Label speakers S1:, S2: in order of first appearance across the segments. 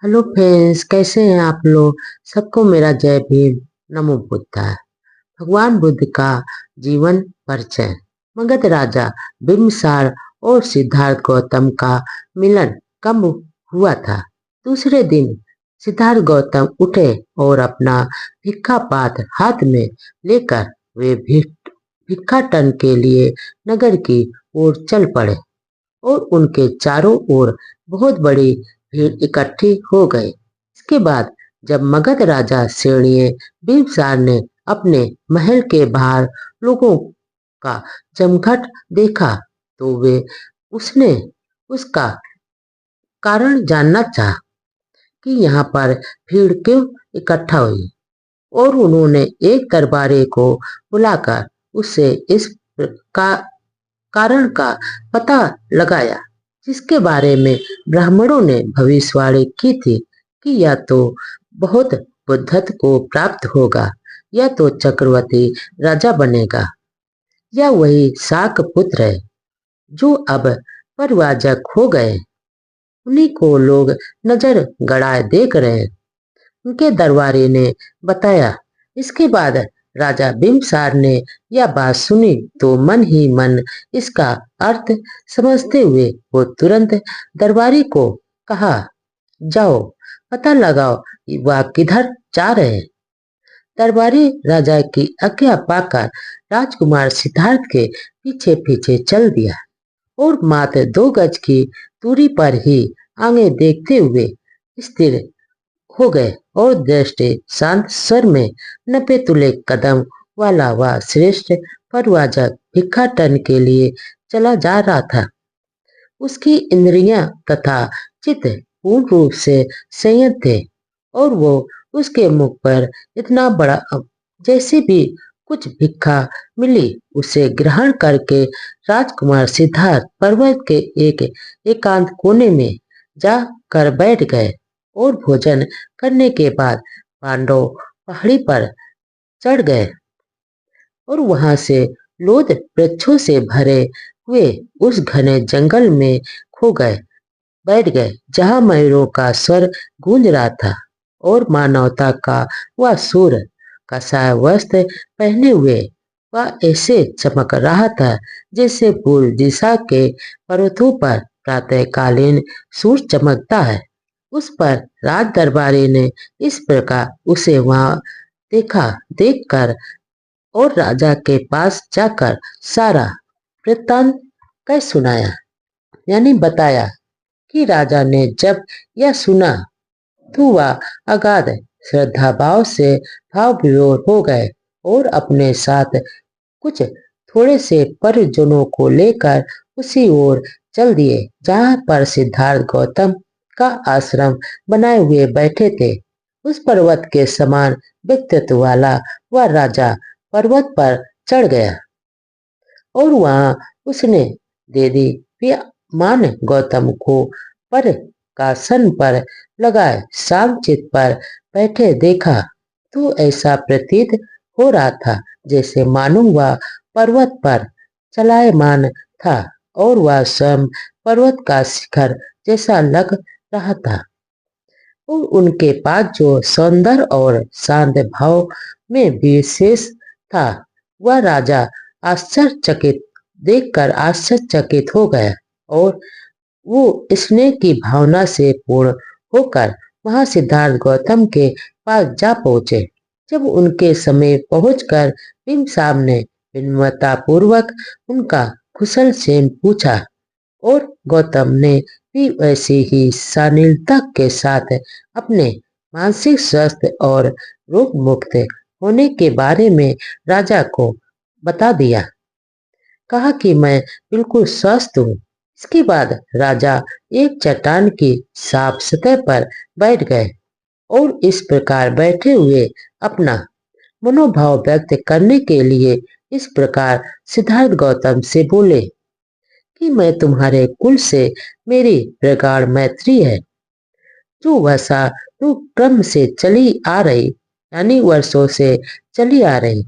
S1: Hello friends, कैसे हैं आप लोग। सबको मेरा जय भीम। नमो बुद्धाय। भगवान बुद्ध का जीवन परिचय। मगध राजा बिम्बसार और सिद्धार्थ गौतम का मिलन कब हुआ था। दूसरे दिन सिद्धार्थ गौतम उठे और अपना भिक्षा पात्र हाथ में लेकर वे भिक्षाटन के लिए नगर की ओर चल पड़े और उनके चारों ओर बहुत बड़ी भीड़ इकट्ठी हो गई। इसके बाद जब मगध राजा श्रेणीय बिम्बसार ने अपने महल के बाहर लोगों का जमघट देखा तो वे उसने उसका कारण जानना चाहा कि यहाँ पर भीड़ क्यों इकट्ठा हुई और उन्होंने एक दरबारी को बुलाकर उससे इस का कारण का पता लगाया, जिसके बारे में ब्राह्मणों ने भविष्यवाणी की थी कि या तो बहुत बुद्धत्व को प्राप्त होगा या तो चक्रवर्ती राजा बनेगा या वही शाक पुत्र है जो अब परिव्राजक हो गए। उन्हीं को लोग नजर गड़ाए देख रहे हैं, उनके दरबारी ने बताया। इसके बाद राजा बिम्बसार ने यह बात सुनी तो मन ही मन इसका अर्थ समझते हुए वो तुरंत दरबारी को कहा, जाओ पता लगाओ वह किधर जा रहे हैं। दरबारी राजा की आज्ञा पाकर राजकुमार सिद्धार्थ के पीछे पीछे चल दिया और मात्र 2 गज की दूरी पर ही आगे देखते हुए स्थिर हो गए और दृष्टि शांत स्वर में 90 कदम वाला वह श्रेष्ठ परिव्राजक भिक्षाटन के लिए चला जा रहा था। उसकी इंद्रियां तथा चित्त पूर्ण रूप से संयत थे और वो उसके मुख पर इतना बड़ा जैसे भी कुछ भिक्षा मिली उसे ग्रहण करके राजकुमार सिद्धार्थ पर्वत के एक एकांत कोने में जा कर बैठ गए और भोजन करने के बाद पांडव पहाड़ी पर चढ़ गए और वहां से लोध वृक्षों से भरे हुए उस घने जंगल में खो गए बैठ गए जहां मयूरों का स्वर गूंज रहा था और मानवता का वह सूर कसाय वस्त्र पहने हुए वह ऐसे चमक रहा था जैसे पूर्व दिशा के पर्वतों पर प्रातःकालीन सूर्य चमकता है। उस पर राज दरबारी ने इस प्रकार उसे वहां देखा देखकर और राजा के पास जाकर सारा वृत्तांत कह सुनाया, यानी बताया कि राजा ने जब यह सुना तो वह अगाध श्रद्धा भाव से भाव विभोर हो गए और अपने साथ कुछ थोड़े से परिजनों को लेकर उसी ओर चल दिए जहां पर सिद्धार्थ गौतम का आश्रम बनाए हुए बैठे थे। उस पर्वत के समान व्यक्तित्व वाला वह राजा पर्वत पर चढ़ गया और वहां उसने देवी मान गौतम को पर कासन पर लगाए शांत पर बैठे देखा तो ऐसा प्रतीत हो रहा था जैसे मानो वह पर्वत पर चलायमान था और वह स्वयं पर्वत का शिखर जैसा लग रहा था और उनके पास जो सौंदर्य और शांत भाव में विशेष था वह राजा आश्चर्यचकित देखकर आश्चर्यचकित हो गया और वो स्नेह की भावना से पूर्ण होकर वहां सिद्धार्थ गौतम के पास जा पहुंचे। जब उनके समय पहुंचकर बिम्बसार ने विनम्रता पूर्वक उनका कुशल क्षेम पूछा और गौतम ने भी वैसे ही शालीनता के साथ अपने मानसिक स्वास्थ्य और रोग मुक्त होने के बारे में राजा को बता दिया। कहा कि मैं बिल्कुल स्वस्थ हूँ। इसके बाद राजा एक चट्टान की साफ सतह पर बैठ गए और इस प्रकार बैठे हुए अपना मनोभाव व्यक्त करने के लिए इस प्रकार सिद्धार्थ गौतम से बोले कि मैं तुम्हारे कुल से मेरी प्रगाढ़ मैत्री है जो वसा तो क्रम से चली आ रही, यानी वर्षों से चली आ रही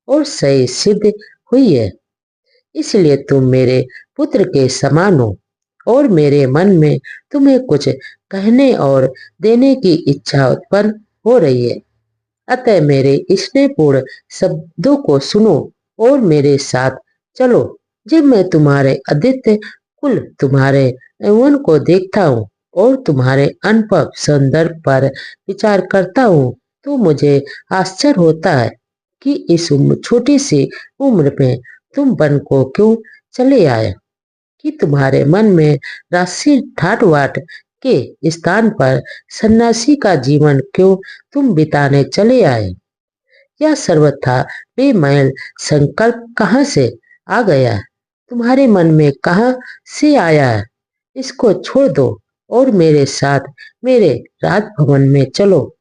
S1: और सही सिद्ध हुई है। इसलिए तुम मेरे पुत्र के समान हो और मेरे मन में तुम्हें कुछ कहने और देने की इच्छा उत्पन्न हो रही है। अतः मेरे स्नेहपूर्ण शब्दों को सुनो और मेरे साथ चलो। जब मैं तुम्हारे आदित्य कुल, तुम्हारे यौवन को देखता हूँ और तुम्हारे अनुभव संदर्भ पर विचार करता हूँ, तो मुझे आश्चर्य होता है कि इस छोटी सी उम्र में तुम वन को क्यों चले आए, कि तुम्हारे मन में राशि ठाट बाट के स्थान पर सन्यासी का जीवन क्यों तुम बिताने चले आए। यह सर्वथा बेमैल संकल्प कहाँ से आ गया है, तुम्हारे मन में कहाँ से आया है। इसको छोड़ दो और मेरे साथ मेरे राजभवन में चलो।